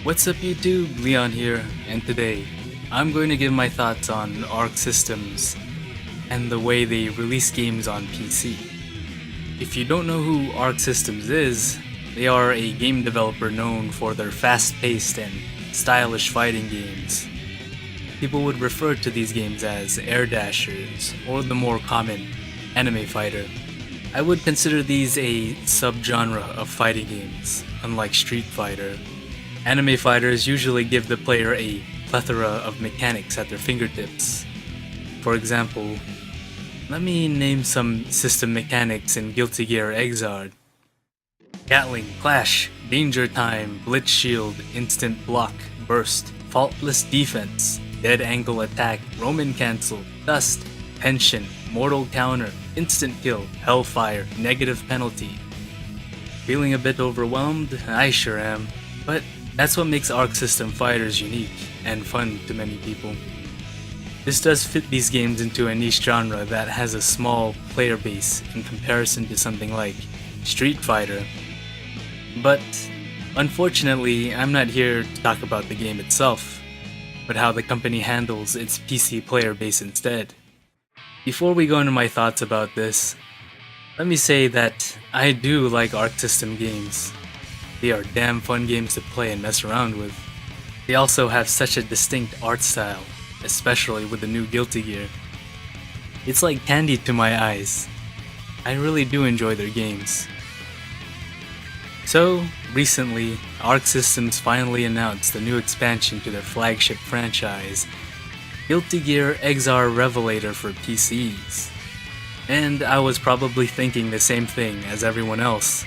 What's up YouTube, Leon here, and today I'm going to give my thoughts on Arc Systems and the way they release games on PC. If you don't know who Arc Systems is, they are a game developer known for their fast-paced and stylish fighting games. People would refer to these games as air dashers, or the more common anime fighter. I would consider these a subgenre of fighting games, unlike Street Fighter. Anime fighters usually give the player a plethora of mechanics at their fingertips. For example, let me name some system mechanics in Guilty Gear Xrd. Gatling, Clash, Danger Time, Blitz Shield, Instant Block, Burst, Faultless Defense, Dead Angle Attack, Roman Cancel, Dust, Tension, Mortal Counter, Instant Kill, Hellfire, Negative Penalty. Feeling a bit overwhelmed? I sure am. But that's what makes Arc System fighters unique and fun to many people. This does fit these games into a niche genre that has a small player base in comparison to something like Street Fighter. But unfortunately, I'm not here to talk about the game itself, but how the company handles its PC player base instead. Before we go into my thoughts about this, let me say that I do like Arc System games. They are damn fun games to play and mess around with. They also have such a distinct art style, especially with the new Guilty Gear. It's like candy to my eyes. I really do enjoy their games. So, recently, Arc Systems finally announced the new expansion to their flagship franchise, Guilty Gear Xrd Revelator for PCs. And I was probably thinking the same thing as everyone else.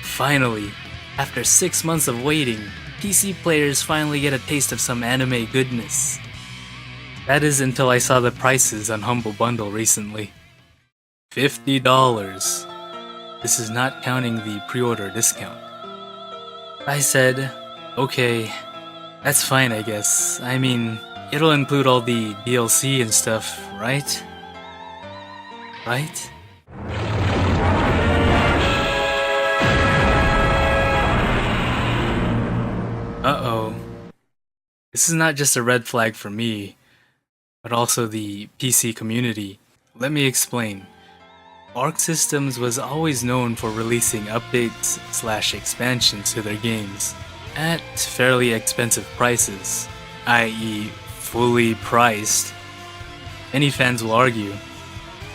Finally, after 6 months of waiting, PC players finally get a taste of some anime goodness. That is until I saw the prices on Humble Bundle recently. $50. This is not counting the pre-order discount. I said, okay, that's fine I guess. I mean, it'll include all the DLC and stuff, right? Right? Uh-oh. This is not just a red flag for me, but also the PC community. Let me explain. Arc Systems was always known for releasing updates/expansions to their games at fairly expensive prices, i.e. fully priced. Many fans will argue,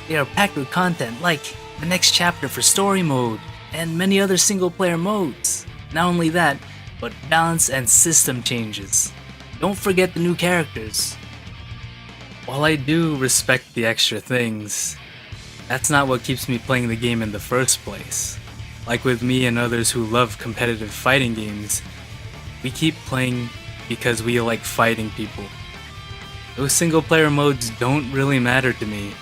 they are packed with content like the next chapter for story mode and many other single player modes. Not only that, but balance and system changes. Don't forget the new characters. While I do respect the extra things, that's not what keeps me playing the game in the first place. Like with me and others who love competitive fighting games, we keep playing because we like fighting people. Those single player modes don't really matter to me,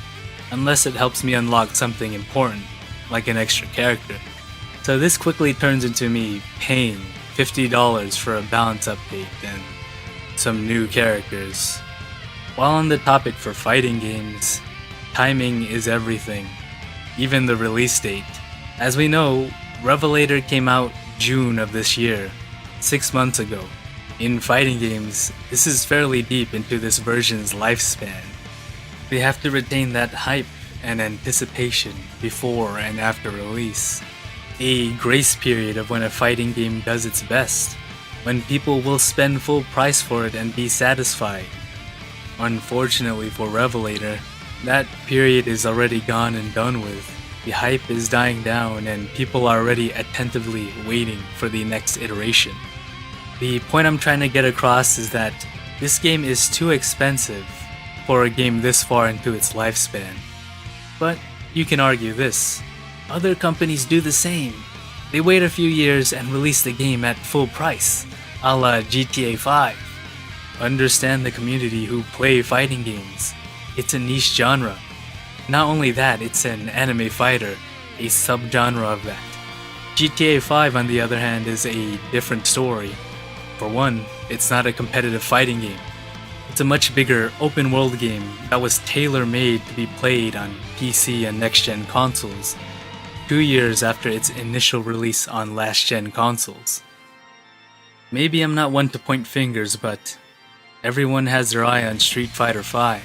unless it helps me unlock something important, like an extra character. So this quickly turns into me paying $50 for a balance update and some new characters. While on the topic for fighting games, timing is everything, even the release date. As we know, Revelator came out June of this year, 6 months ago. In fighting games, this is fairly deep into this version's lifespan. They have to retain that hype and anticipation before and after release. A grace period of when a fighting game does its best, when people will spend full price for it and be satisfied. Unfortunately for Revelator, that period is already gone and done with. The hype is dying down and people are already attentively waiting for the next iteration. The point I'm trying to get across is that this game is too expensive for a game this far into its lifespan. But you can argue this. Other companies do the same. They wait a few years and release the game at full price, a la GTA 5. Understand the community who play fighting games. It's a niche genre. Not only that, it's an anime fighter, a subgenre of that. GTA 5 on the other hand is a different story. For one, it's not a competitive fighting game. It's a much bigger open world game that was tailor-made to be played on PC and next-gen consoles, 2 years after its initial release on last-gen consoles. Maybe I'm not one to point fingers, but everyone has their eye on Street Fighter V.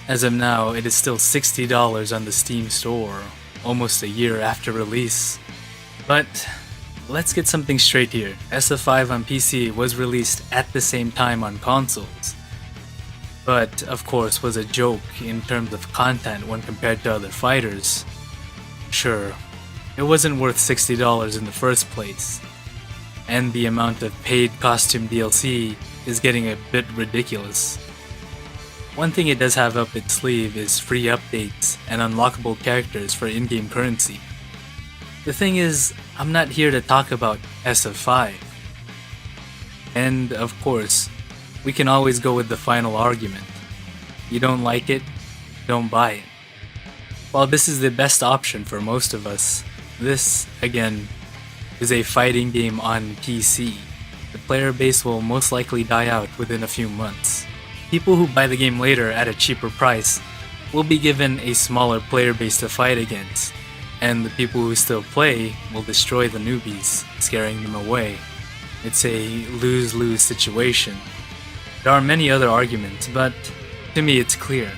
As of now, it is still $60 on the Steam store, almost a year after release. But let's get something straight here. SF5 on PC was released at the same time on consoles, but of course was a joke in terms of content when compared to other fighters. Sure, it wasn't worth $60 in the first place, and the amount of paid costume DLC is getting a bit ridiculous. One thing it does have up its sleeve is free updates and unlockable characters for in-game currency. The thing is, I'm not here to talk about SF5. And of course, we can always go with the final argument. You don't like it, don't buy it. While this is the best option for most of us, this, again, is a fighting game on PC. The player base will most likely die out within a few months. People who buy the game later at a cheaper price will be given a smaller player base to fight against, and the people who still play will destroy the newbies, scaring them away. It's a lose-lose situation. There are many other arguments, but to me it's clear.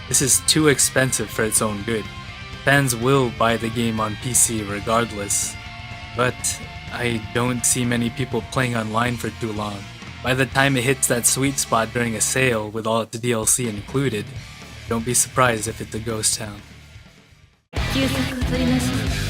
This is too expensive for its own good. Fans will buy the game on PC regardless, but I don't see many people playing online for too long. By the time it hits that sweet spot during a sale with all its DLC included, don't be surprised if it's a ghost town. 休息を取りましょう。